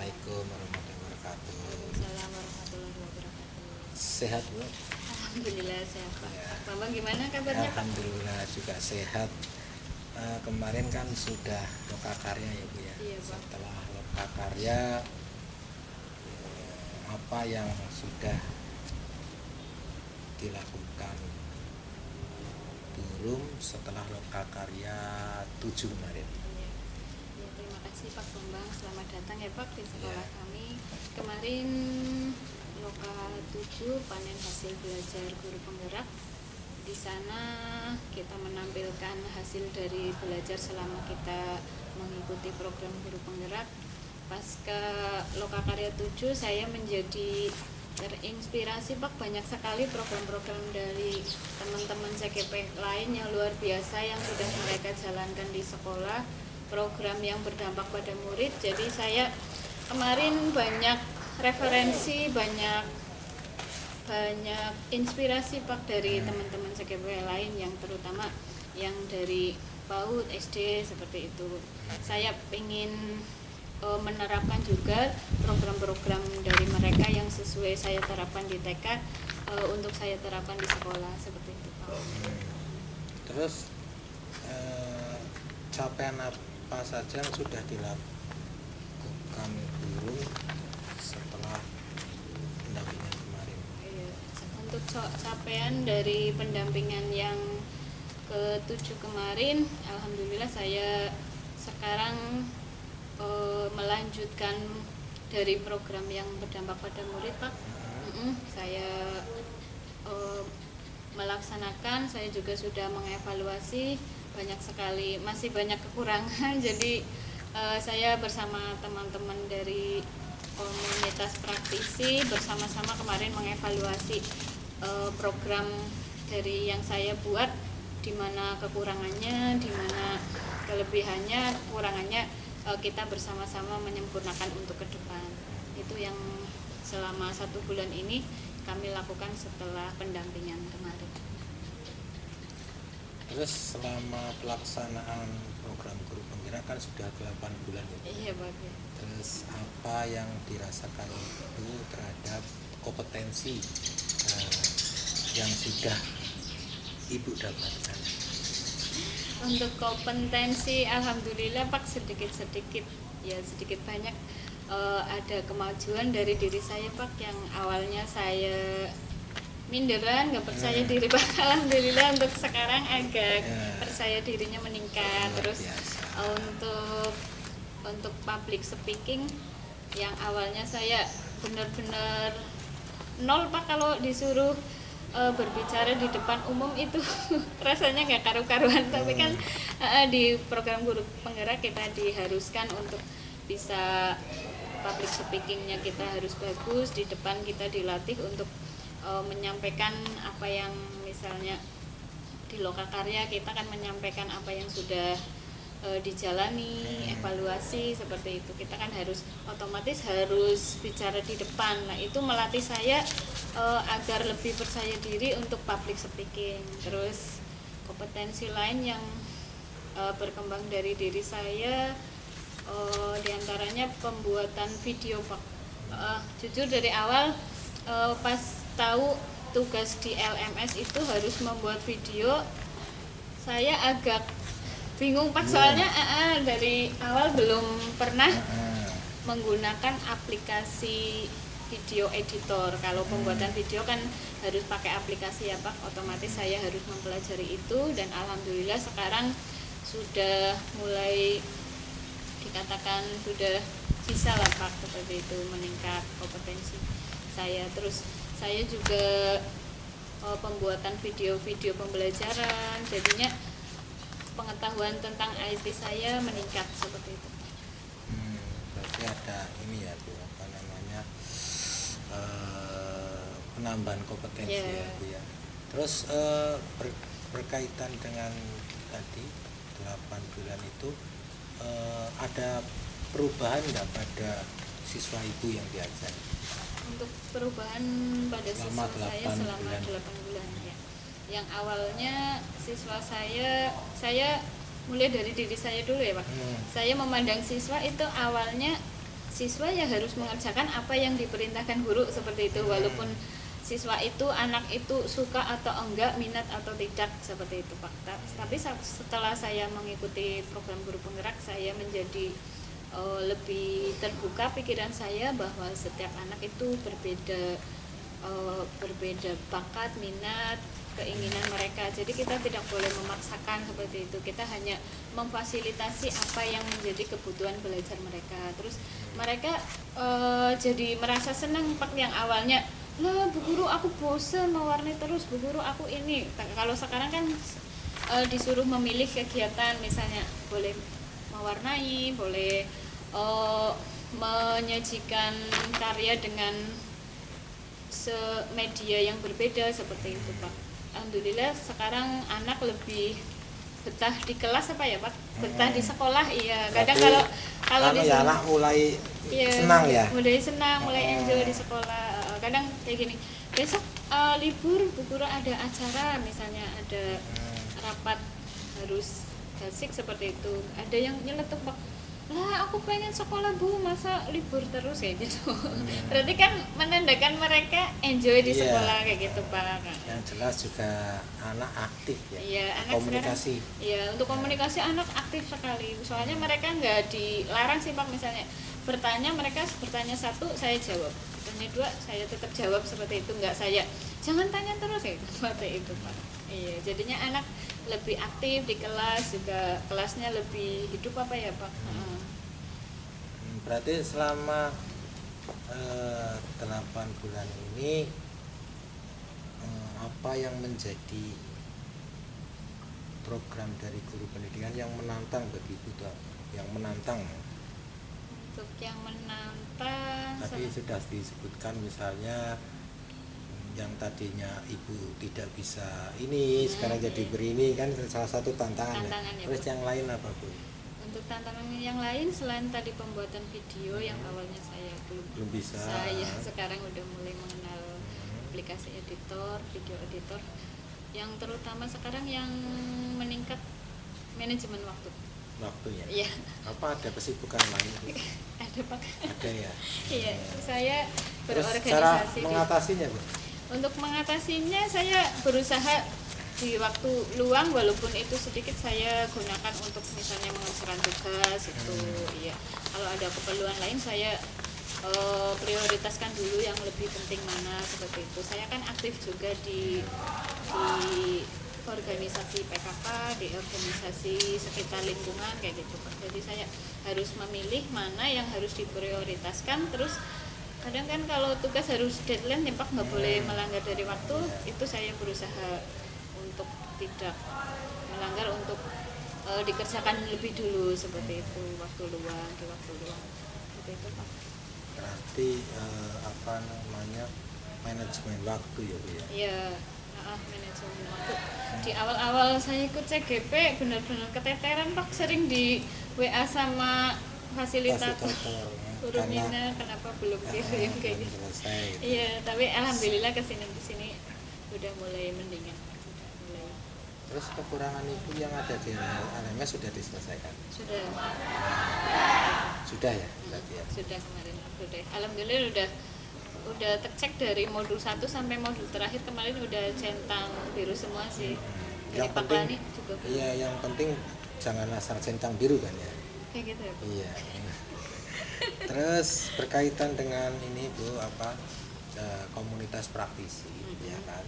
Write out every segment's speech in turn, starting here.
Assalamualaikum warahmatullahi wabarakatuh. Waalaikumsalam warahmatullahi wabarakatuh. Sehat Bu? Alhamdulillah sehat Pak. Ya. Pak Bambang gimana kabarnya Pak? Alhamdulillah juga sehat. Kemarin kan sudah lokakarya ya Bu ya. Iya, Pak. Setelah lokakarya, apa yang sudah dilakukan Burung setelah lokakarya 7 kemarin? Iya. Ya, terima kasih Pak Bambang. Selamat datang ya Pak di sekolah Ya. kami. Kemarin Loka 7 panen hasil belajar guru penggerak. Di sana kita menampilkan hasil dari belajar selama kita mengikuti program guru penggerak. Pasca Lokakarya 7 saya menjadi terinspirasi Pak, banyak sekali program-program dari teman-teman CGP lain yang luar biasa yang sudah mereka jalankan di sekolah, program yang berdampak pada murid. Jadi saya kemarin banyak referensi, banyak inspirasi Pak dari teman-teman CGP lain yang terutama yang dari PAUD, SD seperti itu. Saya ingin menerapkan juga program-program dari mereka yang sesuai saya terapkan di TK untuk saya terapkan di sekolah seperti itu Pak. Terus capaian apa saja yang sudah dilakukan Burung setelah pendampingan kemarin? Iya. Untuk capaian dari pendampingan yang ke-7 kemarin, alhamdulillah saya sekarang melanjutkan dari program yang berdampak pada murid Pak. Saya melaksanakan, saya juga sudah mengevaluasi, banyak sekali, masih banyak kekurangan. Jadi saya bersama teman-teman dari komunitas praktisi bersama-sama kemarin mengevaluasi program dari yang saya buat, di mana kekurangannya, di mana kelebihannya, kekurangannya, kita bersama-sama menyempurnakan untuk ke depan. Itu yang selama 1 bulan ini kami lakukan setelah pendampingan kemarin. Terus selama pelaksanaan program guru penggerak kan sudah 8 bulan ya? Iya Pak. Terus apa yang dirasakan Ibu terhadap kompetensi yang sudah Ibu dapatkan? Untuk kompetensi alhamdulillah Pak, sedikit-sedikit ya, sedikit banyak ada kemajuan dari diri saya Pak, yang awalnya saya minderan, nggak percaya diri Pak. Alhamdulillah untuk sekarang agak percaya dirinya meningkat. Terus untuk public speaking yang awalnya saya benar-benar nol Pak, kalau disuruh berbicara di depan umum itu rasanya nggak karu-karuan. Tapi kan di program guru penggerak kita diharuskan untuk bisa public speakingnya, kita harus bagus di depan, kita dilatih untuk menyampaikan apa yang misalnya di Lokakarya kita kan menyampaikan apa yang sudah dijalani, evaluasi seperti itu. Kita kan harus otomatis harus bicara di depan. Nah, itu melatih saya agar lebih percaya diri untuk public speaking. Terus kompetensi lain yang berkembang dari diri saya, diantaranya pembuatan video Pak. Jujur dari awal pas tahu tugas di LMS itu harus membuat video, saya agak bingung Pak, soalnya dari awal belum pernah menggunakan aplikasi video editor. Kalau pembuatan video kan harus pakai aplikasi ya Pak, otomatis saya harus mempelajari itu, dan alhamdulillah sekarang sudah mulai dikatakan sudah bisa lah Pak, seperti itu, meningkat kompetensi saya. Terus saya juga pembuatan video-video pembelajaran, jadinya pengetahuan tentang IT saya meningkat seperti itu. Berarti ada ini ya Bu, apa namanya, penambahan kompetensi ya Bu ya. Terus berkaitan dengan tadi 8 bulan itu, ada perubahan nggak pada siswa Ibu yang diajar? Untuk perubahan pada siswa saya selama 8 bulan ya. Yang awalnya siswa saya mulai dari diri saya dulu ya Pak. Saya memandang siswa itu awalnya siswa ya harus mengerjakan apa yang diperintahkan guru seperti itu, walaupun siswa itu, anak itu suka atau enggak, minat atau tidak seperti itu Pak. Tapi setelah saya mengikuti program guru penggerak, saya menjadi lebih terbuka pikiran saya bahwa setiap anak itu berbeda bakat, minat, keinginan mereka. Jadi kita tidak boleh memaksakan seperti itu. Kita hanya memfasilitasi apa yang menjadi kebutuhan belajar mereka. Terus mereka jadi merasa senang Pak, yang awalnya, "Lah, Bu Guru aku bosen mewarnai terus, Bu Guru aku ini." Kalau sekarang kan disuruh memilih kegiatan, misalnya boleh mewarnai, boleh menyajikan karya dengan media yang berbeda seperti itu Pak. Alhamdulillah sekarang anak lebih betah di kelas apa ya Pak? Betah di sekolah, iya. Kadang kalau di ya, anak mulai iya, senang ya. Mulai senang, mulai enjoy di sekolah. Kadang kayak gini, besok libur Bu Guru ada acara, misalnya ada rapat harus basic seperti itu. Ada yang nyeletuk Pak, "Lah aku pengen sekolah Bu, masa libur terus?" kayak gitu. Berarti kan menandakan mereka enjoy di sekolah kayak gitu Pak. Yang jelas juga anak aktif ya. Iya, anak komunikasi. Iya, untuk komunikasi anak aktif sekali. Soalnya mereka nggak dilarang sih Pak, misalnya bertanya, mereka bertanya satu saya jawab, bertanya dua saya tetap jawab seperti itu, nggak saya jangan tanya terus ya seperti itu Pak. Iya, jadinya anak lebih aktif di kelas, juga kelasnya lebih hidup apa ya Pak. Berarti selama 8 bulan ini apa yang menjadi program dari guru pendidikan yang menantang bagi Ibu, yang menantang? Untuk yang menantang tadi sudah disebutkan, misalnya yang tadinya Ibu tidak bisa ini sekarang jadi berini, kan salah satu tantangan ya. Terus yang lain apa Bu? Untuk tantangan yang lain selain tadi pembuatan video yang awalnya saya belum bisa, saya sekarang udah mulai mengenal aplikasi editor, video editor. Yang terutama sekarang yang meningkat manajemen waktunya. Iya. Apa ada kesibukan lain? Ada Pak. Ada ya. Iya, saya berorganisasi. Terus cara mengatasinya Bu? Untuk mengatasinya saya berusaha di waktu luang, walaupun itu sedikit, saya gunakan untuk misalnya mengerjakan tugas itu. Iya. Kalau ada keperluan lain saya prioritaskan dulu yang lebih penting mana seperti itu. Saya kan aktif juga di organisasi PKK, di organisasi sekitar lingkungan kayak gitu Pak. Jadi saya harus memilih mana yang harus diprioritaskan. Terus kadang kan kalau tugas harus deadline ya Pak, nggak boleh melanggar dari waktu. Itu saya berusaha untuk tidak melanggar, untuk dikerjakan lebih dulu seperti itu, di waktu luang seperti itu Pak. Berarti manajemen waktu ya Bu ya? Iya, manajemen waktu. Di awal-awal saya ikut CGP benar-benar keteteran Pak, sering di WA sama fasilitator. Urumina kenapa belum kirim kayak gitu. Iya, tapi alhamdulillah kesini udah mulai mendingan. Terus kekurangan Ibu yang ada di LMS sudah diselesaikan? Sudah ya, berarti ya? Sudah kemarin, sudah. Alhamdulillah udah tercek dari modul 1 sampai modul terakhir kemarin udah centang biru semua sih. Yang penting juga. Iya, yang penting jangan asal centang biru kan ya? Kayak gitu ya? Iya. Terus berkaitan dengan ini Bu, komunitas praktisi ya kan?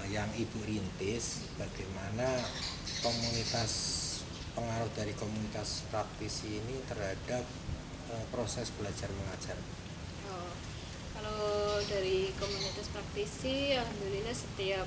Yang Ibu rintis, bagaimana pengaruh dari komunitas praktisi ini terhadap proses belajar mengajar? Kalau dari komunitas praktisi, alhamdulillah setiap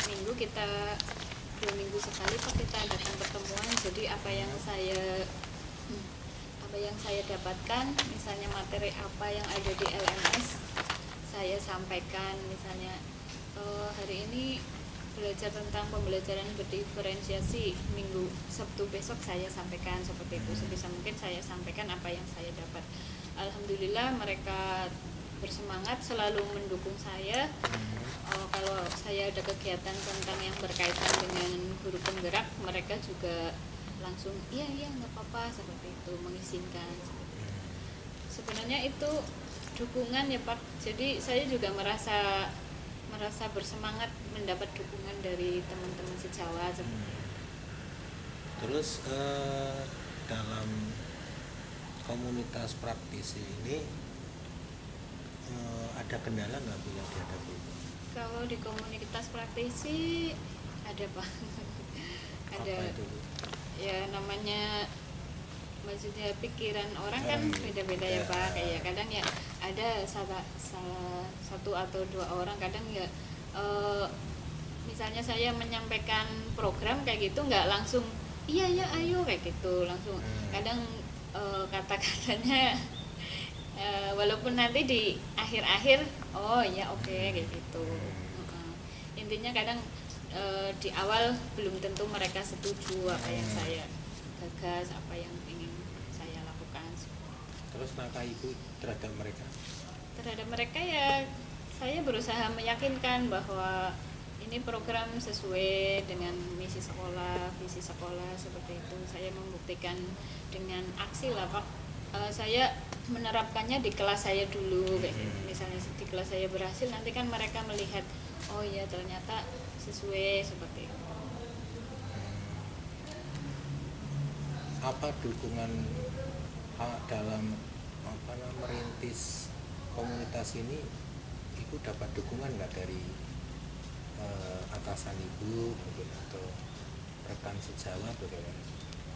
minggu 2 minggu sekali Pak kita adakan pertemuan. Jadi apa yang saya dapatkan, misalnya materi apa yang ada di LMS saya sampaikan. Misalnya hari ini belajar tentang pembelajaran berdiferensiasi, minggu Sabtu besok saya sampaikan seperti itu. Sebisa mungkin saya sampaikan apa yang saya dapat. Alhamdulillah mereka bersemangat, selalu mendukung saya. Kalau saya ada kegiatan tentang yang berkaitan dengan guru penggerak, mereka juga langsung iya nggak apa-apa seperti itu, mengizinkan seperti itu. sebenarnya itu dukungan ya Pak. Jadi saya juga merasa bersemangat mendapat dukungan dari teman-teman sejawat. Terus dalam komunitas praktisi ini ada kendala nggak Bu yang dihadapi? Kalau di komunitas praktisi ada Pak. Ada. Apa itu Bu? Ya namanya, maksudnya pikiran orang kan beda-beda ya Pak. Kayak kadang ya ada salah satu atau dua orang, kadang ya misalnya saya menyampaikan program kayak gitu nggak langsung iya ya ayo kayak gitu langsung. Kadang kata-katanya walaupun nanti di akhir-akhir oh ya oke, kayak gitu. Intinya kadang di awal belum tentu mereka setuju apa yang saya gagas, apa yang ingin saya lakukan. Terus langkah Ibu terhadap mereka? Terhadap mereka ya saya berusaha meyakinkan bahwa ini program sesuai dengan misi sekolah, visi sekolah, seperti itu. Saya membuktikan dengan aksi lah Pak. Saya menerapkannya di kelas saya dulu, kayak gitu. Misalnya di kelas saya berhasil, nanti kan mereka melihat oh ya ternyata sesuai, seperti itu. Apa dukungan dalam merintis komunitas ini? Ibu dapat dukungan nggak dari atasan Ibu mungkin atau rekan sejawat bagaimana?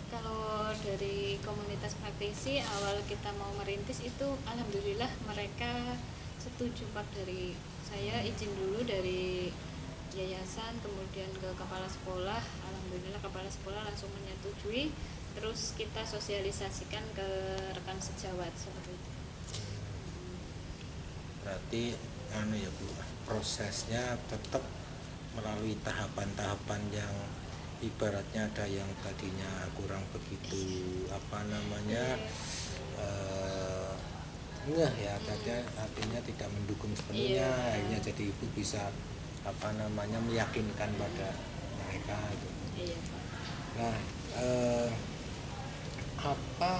Kalau dari komunitas praktisi awal kita mau merintis itu alhamdulillah mereka setuju Pak. Dari saya izin dulu dari yayasan, kemudian ke kepala sekolah, alhamdulillah kepala sekolah langsung menyetujui. Terus kita sosialisasikan ke rekan sejawat, seperti itu. Berarti ya Bu, prosesnya tetap melalui tahapan-tahapan yang ibaratnya ada yang tadinya kurang begitu ngeh ya, artinya tidak mendukung sepenuhnya, akhirnya jadi Ibu bisa meyakinkan pada mereka itu. Nah, apa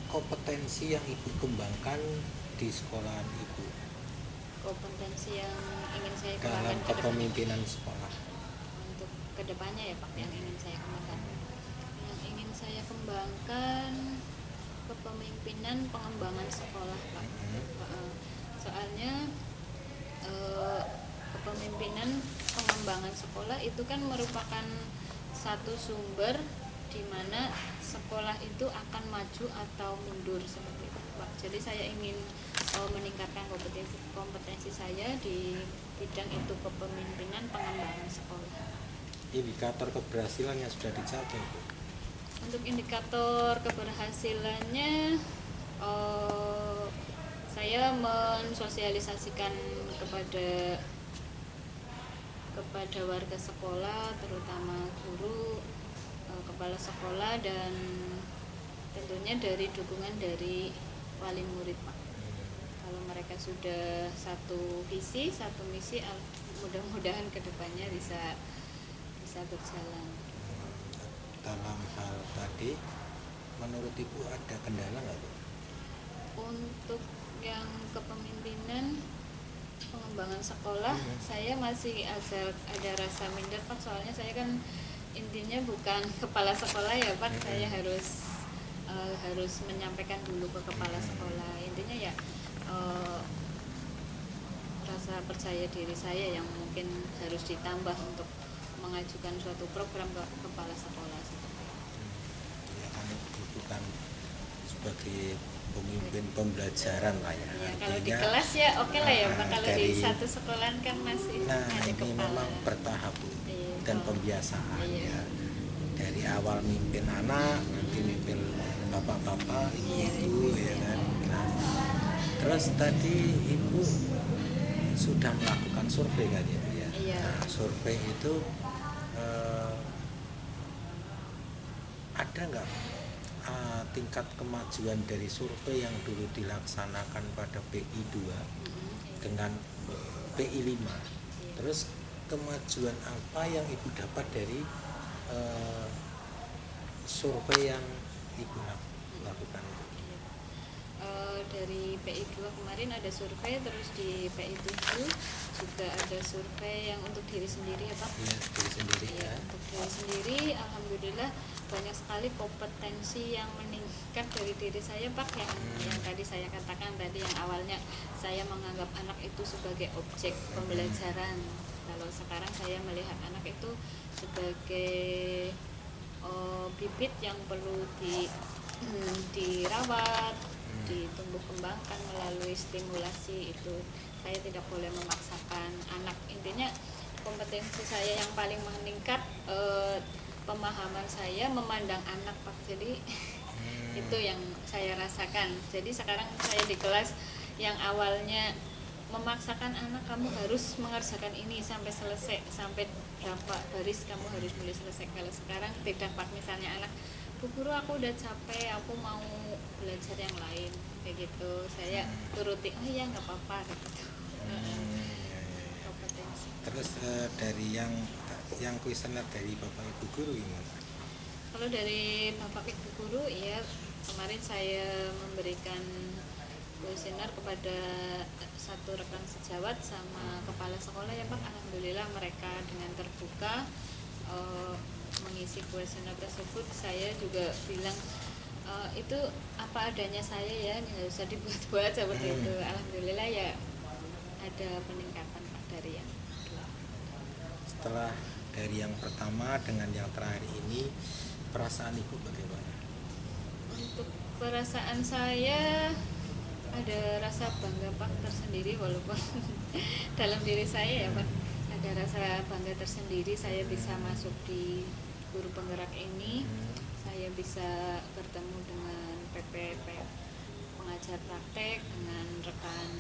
kompetensi yang Ibu kembangkan di sekolahan Ibu? Kompetensi yang ingin saya Dalam kembangkan kepemimpinan sekolah untuk kedepannya ya Pak, yang ingin saya kembangkan. Yang ingin saya kembangkan kepemimpinan pengembangan sekolah Pak. Soalnya kepemimpinan pengembangan sekolah itu kan merupakan satu sumber di mana sekolah itu akan maju atau mundur, seperti itu Pak. Jadi saya ingin meningkatkan kompetensi saya di bidang itu, kepemimpinan pengembangan sekolah. Indikator keberhasilan yang sudah dicapai Bu? Untuk indikator keberhasilannya saya mensosialisasikan kepada warga sekolah, terutama guru, kepala sekolah, dan tentunya dari dukungan dari wali murid Pak. Kalau mereka sudah satu visi, satu misi, mudah-mudahan kedepannya bisa berjalan. Dalam hal tadi, menurut Ibu ada kendala nggak Bu? Untuk yang kepemimpinan pengembangan sekolah, saya masih ada rasa minder Pak. Soalnya saya kan intinya bukan kepala sekolah ya Pak. Saya harus menyampaikan dulu ke kepala sekolah. Intinya ya rasa percaya diri saya yang mungkin harus ditambah untuk mengajukan suatu program ke kepala sekolah. Ya kan itu kan sebagai pemimpin pembelajaran lah ya. Ya kalau di kelas ya oke lah ya Pak. Kalau di satu sekolah kan masih ada ini kepala. memang bertahap Bu, dan pembiasaan ya. Dari awal mimpin anak, nanti mimpin bapak-bapak, ibu ya kan. Nah, terus tadi Ibu sudah melakukan survei kan ya Bu ya? Nah, survei itu ada nggak tingkat kemajuan dari survei yang dulu dilaksanakan pada PI 2 dengan PI 5? Terus kemajuan apa yang Ibu dapat dari survei yang Ibu lakukan? PI 2 kemarin ada survei, terus di PI 7 juga ada survei yang untuk diri sendiri ya Pak. Iya, diri sendiri Ya, ya. untuk diri sendiri alhamdulillah banyak sekali kompetensi yang meningkat dari diri saya Pak, yang tadi saya katakan tadi, yang awalnya saya menganggap anak itu sebagai objek pembelajaran. Kalau sekarang saya melihat anak itu sebagai bibit yang perlu dirawat, ditumbuh kembangkan melalui stimulasi. Itu saya tidak boleh memaksakan anak. Intinya kompetensi saya yang paling meningkat, pemahaman saya memandang anak Pak. Jadi itu yang saya rasakan. Jadi sekarang saya di kelas yang awalnya memaksakan anak, kamu harus mengerjakan ini sampai selesai, sampai berapa baris kamu harus mulai selesai. Kalau sekarang tidak Pak, misalnya anak, Bu Guru aku udah capek, aku mau belajar yang lain, kayak gitu, saya turuti, oh iya nggak apa-apa gitu. Kompetensi. Terus dari yang kuesioner dari Bapak Ibu guru gimana? Kalau dari Bapak Ibu guru, ya kemarin saya memberikan kuesioner kepada satu rekan sejawat sama kepala sekolah ya Pak. Alhamdulillah mereka dengan terbuka mengisi kuesioner tersebut. Saya juga bilang itu apa adanya saya ya, nggak usah dibuat-buat seperti itu. Alhamdulillah ya ada peningkatan Pak dari yang kedua. Setelah dari yang pertama dengan yang terakhir ini, perasaan Ibu bagaimana? Untuk perasaan saya ada rasa bangga Pak tersendiri, walaupun dalam diri saya ya Pak ada rasa bangga tersendiri. Saya bisa masuk di guru penggerak ini, saya bisa bertemu dengan PPP pengajar praktek, dengan rekan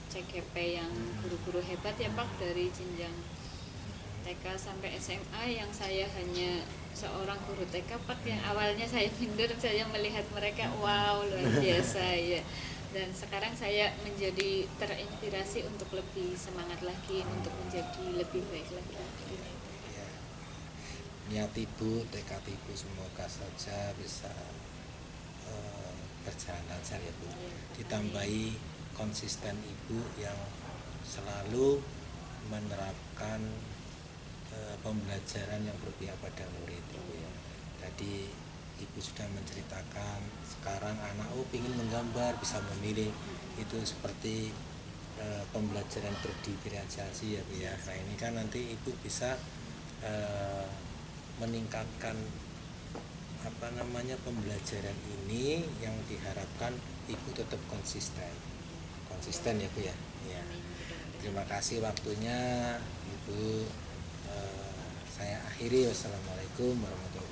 CGP yang guru-guru hebat ya Pak, dari jenjang TK sampai SMA, yang saya hanya seorang guru TK Pak, yang awalnya saya minder, saya melihat mereka wow luar biasa ya. Dan sekarang saya menjadi terinspirasi untuk lebih semangat lagi, untuk menjadi lebih baik lagi. Ya, niat Ibu, tekad Ibu semoga saja bisa berjalan lancar ya Bu. Ditambahi konsisten Ibu yang selalu menerapkan pembelajaran yang berpihak pada murid Ibu ya. Tadi Ibu sudah menceritakan sekarang anak ingin menggambar, bisa memilih, itu seperti pembelajaran berdiferensiasi ya Bu ya. Nah ini kan nanti Ibu bisa meningkatkan pembelajaran ini, yang diharapkan Ibu tetap konsisten ya Bu ya. Ya. Terima kasih waktunya Ibu. Saya akhiri. Wassalamualaikum warahmatullahi wabarakatuh.